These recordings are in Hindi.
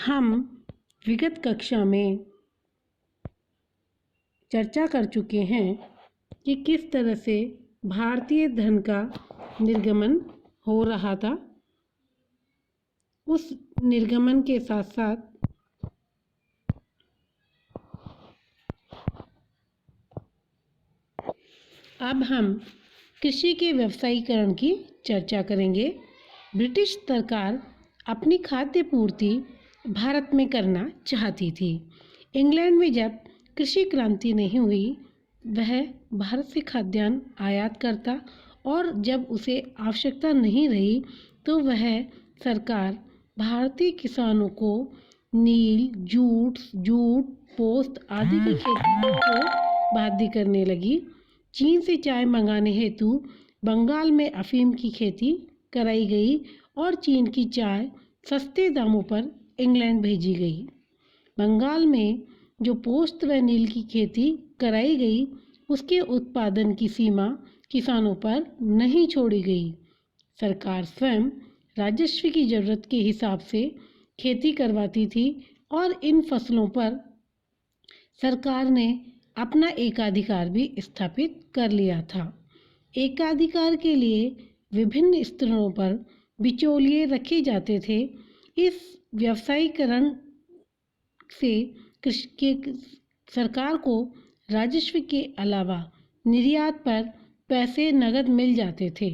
हम विगत कक्षा में चर्चा कर चुके हैं कि किस तरह से भारतीय धन का निर्गमन हो रहा था। उस निर्गमन के साथ साथ अब हम कृषि के व्यवसायीकरण की चर्चा करेंगे। ब्रिटिश सरकार अपनी खाद्य पूर्ति भारत में करना चाहती थी। इंग्लैंड में जब कृषि क्रांति नहीं हुई, वह भारत से खाद्यान्न आयात करता और जब उसे आवश्यकता नहीं रही तो वह सरकार भारतीय किसानों को नील, जूट, पोस्त आदि की खेती को बाध्य करने लगी। चीन से चाय मंगाने हेतु बंगाल में अफीम की खेती कराई गई और चीन की चाय सस्ते दामों पर इंग्लैंड भेजी गई। बंगाल में जो पोस्त व नील की खेती कराई गई, उसके उत्पादन की सीमा किसानों पर नहीं छोड़ी गई। सरकार स्वयं राजस्व की जरूरत के हिसाब से खेती करवाती थी और इन फसलों पर सरकार ने अपना एकाधिकार भी स्थापित कर लिया था। एकाधिकार के लिए विभिन्न स्तरों पर बिचौलिए रखे जाते थे। इस व्यवसायीकरण से सरकार को राजस्व के अलावा निर्यात पर पैसे नगद मिल जाते थे।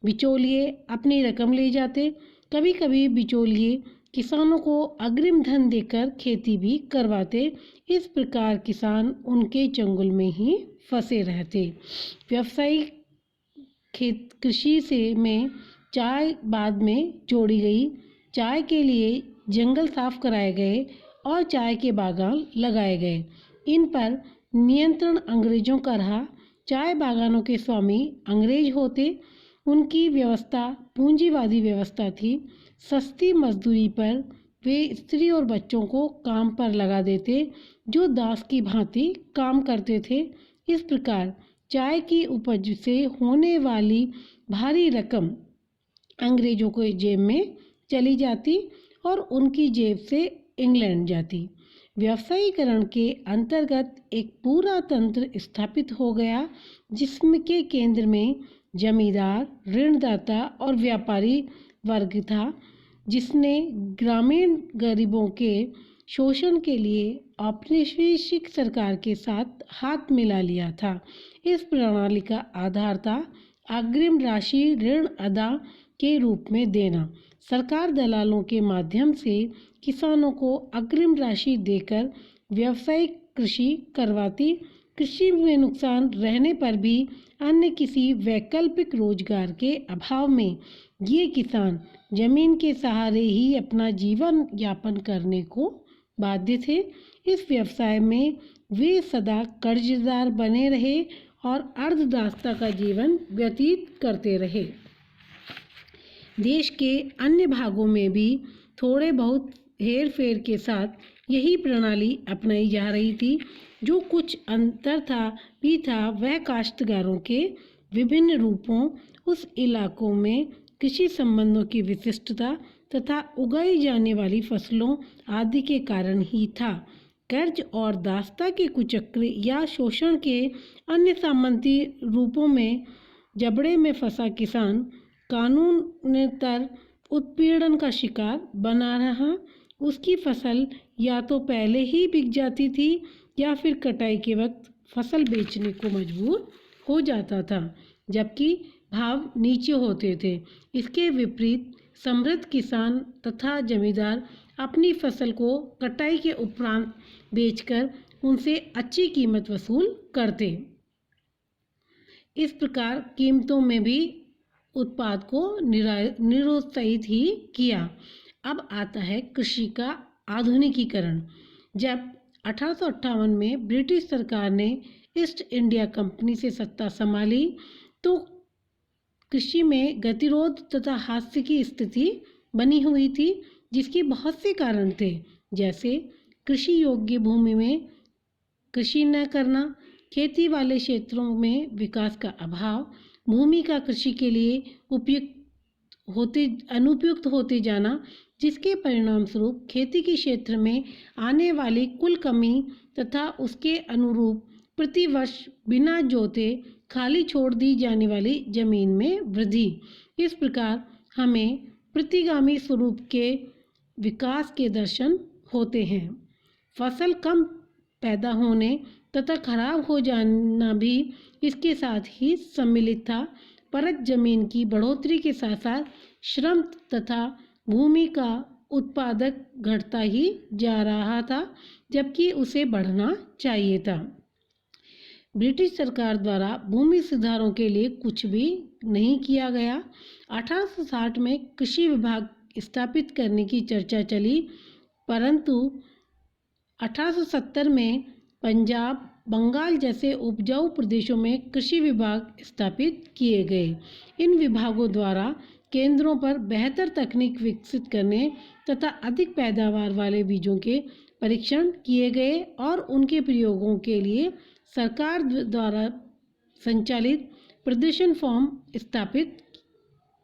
बिचौलिए अपनी रकम ले जाते। कभी कभी बिचौलिए किसानों को अग्रिम धन देकर खेती भी करवाते। इस प्रकार किसान उनके चंगुल में ही फंसे रहते। व्यावसायिक कृषि से में चाय बाद में जोड़ी गई। चाय के लिए जंगल साफ कराए गए और चाय के बागान लगाए गए। इन पर नियंत्रण अंग्रेजों का रहा। चाय बागानों के स्वामी अंग्रेज होते। उनकी व्यवस्था पूंजीवादी व्यवस्था थी। सस्ती मजदूरी पर वे स्त्री और बच्चों को काम पर लगा देते, जो दास की भांति काम करते थे। इस प्रकार चाय की उपज से होने वाली भारी रकम अंग्रेजों को जेब में चली जाती और उनकी जेब से इंग्लैंड जाती। व्यवसायीकरण के अंतर्गत एक पूरा तंत्र स्थापित हो गया, जिसमें के केंद्र में जमींदार, ऋणदाता और व्यापारी वर्ग था, जिसने ग्रामीण गरीबों के शोषण के लिए औपनिवेशिक सरकार के साथ हाथ मिला लिया था। इस प्रणाली का आधार था अग्रिम राशि ऋण अदा के रूप में देना। सरकार दलालों के माध्यम से किसानों को अग्रिम राशि देकर व्यावसायिक कृषि करवाती। कृषि में नुकसान रहने पर भी अन्य किसी वैकल्पिक रोजगार के अभाव में ये किसान जमीन के सहारे ही अपना जीवन यापन करने को बाध्य थे। इस व्यवसाय में वे सदा कर्जदार बने रहे और अर्धदासता का जीवन व्यतीत करते रहे। देश के अन्य भागों में भी थोड़े बहुत हेर फेर के साथ यही प्रणाली अपनाई जा रही थी। जो कुछ अंतर था वह काश्तकारों के विभिन्न रूपों, उस इलाकों में कृषि संबंधों की विशिष्टता तथा उगाई जाने वाली फसलों आदि के कारण ही था। कर्ज और दासता के कुचक्र या शोषण के अन्य सामंती रूपों में जबड़े में फंसा किसान कानूनतर उत्पीड़न का शिकार बना रहा। उसकी फसल या तो पहले ही बिक जाती थी या फिर कटाई के वक्त फसल बेचने को मजबूर हो जाता था, जबकि भाव नीचे होते थे। इसके विपरीत समृद्ध किसान तथा जमींदार अपनी फसल को कटाई के उपरांत बेचकर उनसे अच्छी कीमत वसूल करते। इस प्रकार कीमतों में भी उत्पाद को निरुत्साहित ही किया। अब आता है कृषि का आधुनिकीकरण। जब 1858 में ब्रिटिश सरकार ने ईस्ट इंडिया कंपनी से सत्ता संभाली तो कृषि में गतिरोध तथा हास्य की स्थिति बनी हुई थी, जिसके बहुत से कारण थे, जैसे कृषि योग्य भूमि में कृषि न करना, खेती वाले क्षेत्रों में विकास का अभाव, भूमि का कृषि के लिए अनुपयुक्त होते जाना, जिसके परिणाम स्वरूप खेती के क्षेत्र में आने वाली कुल कमी तथा उसके अनुरूप प्रतिवर्ष बिना जोते खाली छोड़ दी जाने वाली जमीन में वृद्धि। इस प्रकार हमें प्रतिगामी स्वरूप के विकास के दर्शन होते हैं। फसल कम पैदा होने तथा खराब हो जाना भी इसके साथ ही सम्मिलित था। परत जमीन की बढ़ोतरी के साथ साथ श्रम तथा भूमि का उत्पादक घटता ही जा रहा था, जबकि उसे बढ़ना चाहिए था। ब्रिटिश सरकार द्वारा भूमि सुधारों के लिए कुछ भी नहीं किया गया। 1860 में कृषि विभाग स्थापित करने की चर्चा चली, परंतु 1870 में पंजाब, बंगाल जैसे उपजाऊ प्रदेशों में कृषि विभाग स्थापित किए गए। इन विभागों द्वारा केंद्रों पर बेहतर तकनीक विकसित करने तथा अधिक पैदावार वाले बीजों के परीक्षण किए गए और उनके प्रयोगों के लिए सरकार द्वारा संचालित प्रदर्शन फॉर्म स्थापित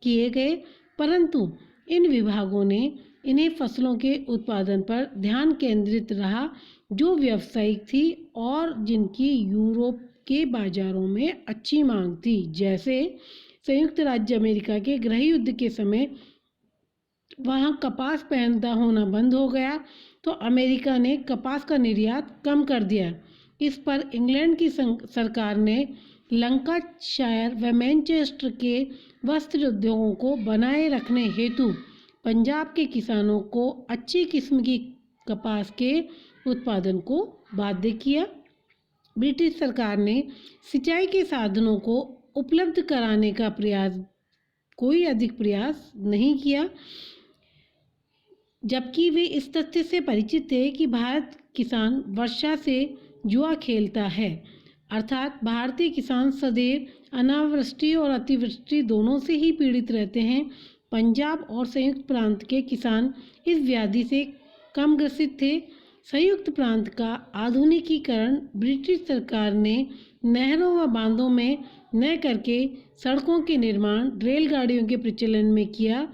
किए गए, परंतु इन विभागों ने इन्हें फसलों के उत्पादन पर ध्यान केंद्रित रहा जो व्यावसायिक थी और जिनकी यूरोप के बाजारों में अच्छी मांग थी। जैसे संयुक्त राज्य अमेरिका के गृह युद्ध के समय वहां कपास पैदा होना बंद हो गया, तो अमेरिका ने कपास का निर्यात कम कर दिया। इस पर इंग्लैंड की सरकार ने लंकाशायर व मैनचेस्टर के वस्त्र उद्योगों को बनाए रखने हेतु पंजाब के किसानों को अच्छी किस्म की कपास के उत्पादन को बाध्य किया। ब्रिटिश सरकार ने सिंचाई के साधनों को उपलब्ध कराने का कोई अधिक प्रयास नहीं किया, जबकि वे इस तथ्य से परिचित थे कि भारत किसान वर्षा से जुआ खेलता है, अर्थात भारतीय किसान सदैव अनावृष्टि और अतिवृष्टि दोनों से ही पीड़ित रहते हैं। पंजाब और संयुक्त प्रांत के किसान इस व्याधि से कम ग्रसित थे। संयुक्त प्रांत का आधुनिकीकरण ब्रिटिश सरकार ने नहरों व बांधों में न करके सड़कों के निर्माण, रेलगाड़ियों के प्रचलन में किया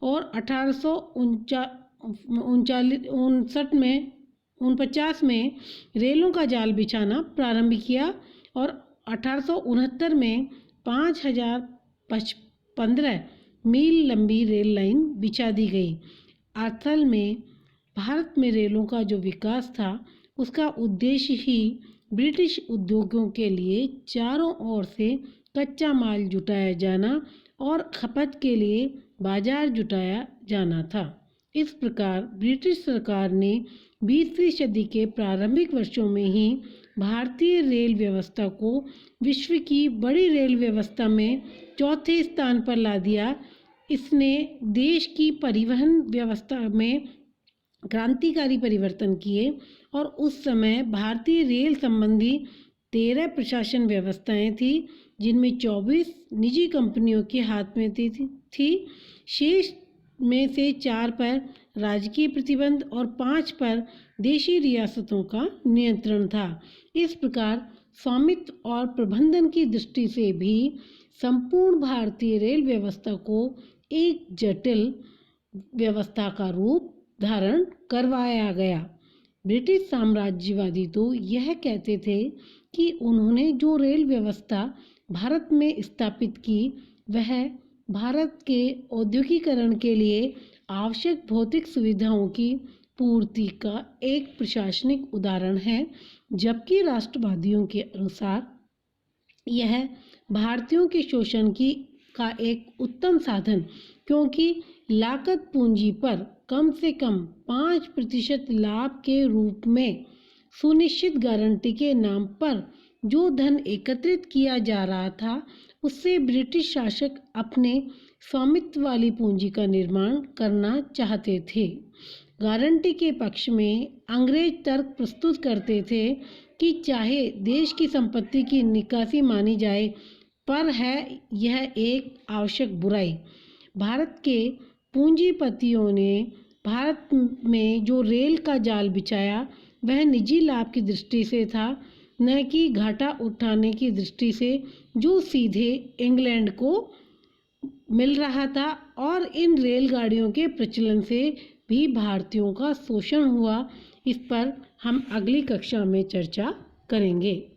और 1849 में रेलों का जाल बिछाना प्रारंभ किया और 1869 में 5015 मील लंबी रेल लाइन बिछा दी गई। असल में भारत में रेलों का जो विकास था उसका उद्देश्य ही ब्रिटिश उद्योगों के लिए चारों ओर से कच्चा माल जुटाया जाना और खपत के लिए बाजार जुटाया जाना था। इस प्रकार ब्रिटिश सरकार ने 20वीं सदी के प्रारंभिक वर्षों में ही भारतीय रेल व्यवस्था को विश्व की बड़ी रेल व्यवस्था में चौथे स्थान पर ला दिया। इसने देश की परिवहन व्यवस्था में क्रांतिकारी परिवर्तन किए और उस समय भारतीय रेल संबंधी 13 प्रशासन व्यवस्थाएं थी, जिनमें 24 निजी कंपनियों के हाथ में थी। शेष में से 4 पर राजकीय प्रतिबंध और 5 पर देशी रियासतों का नियंत्रण था। इस प्रकार स्वामित्व और प्रबंधन की दृष्टि से भी संपूर्ण भारतीय रेल व्यवस्था को एक जटिल व्यवस्था का रूप धारण करवाया गया। ब्रिटिश साम्राज्यवादी तो यह कहते थे कि उन्होंने जो रेल व्यवस्था भारत में स्थापित की वह भारत के औद्योगिकरण के लिए आवश्यक भौतिक सुविधाओं की पूर्ति का एक प्रशासनिक उदाहरण है, जबकि राष्ट्रवादियों के अनुसार यह भारतीयों के शोषण का एक उत्तम साधन, क्योंकि लागत पूंजी पर कम से कम 5% लाभ के रूप में सुनिश्चित गारंटी के नाम पर जो धन एकत्रित किया जा रहा था, उससे ब्रिटिश शासक अपने स्वामित्व वाली पूंजी का निर्माण करना चाहते थे। गारंटी के पक्ष में अंग्रेज तर्क प्रस्तुत करते थे कि चाहे देश की संपत्ति की निकासी मानी जाए, पर है यह एक आवश्यक बुराई। भारत के पूंजीपतियों ने भारत में जो रेल का जाल बिछाया वह निजी लाभ की दृष्टि से था, न कि घाटा उठाने की दृष्टि से, जो सीधे इंग्लैंड को मिल रहा था और इन रेलगाड़ियों के प्रचलन से भी भारतीयों का शोषण हुआ। इस पर हम अगली कक्षा में चर्चा करेंगे।